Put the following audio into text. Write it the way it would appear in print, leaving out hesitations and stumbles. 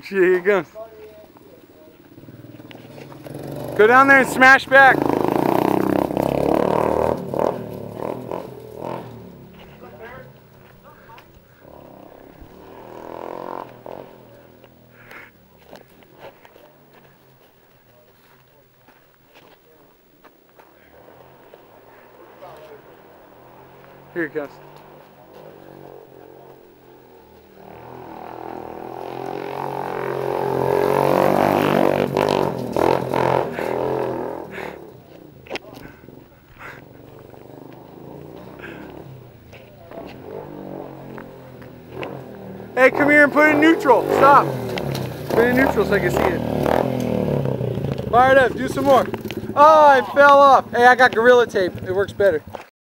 Here he goes. Go down there and smash back. Here he goes. Hey, come here and put it in neutral. Stop. Put it in neutral so I can see it. Fire it up. Do some more. Oh, I fell off. Hey, I got Gorilla Tape. It works better.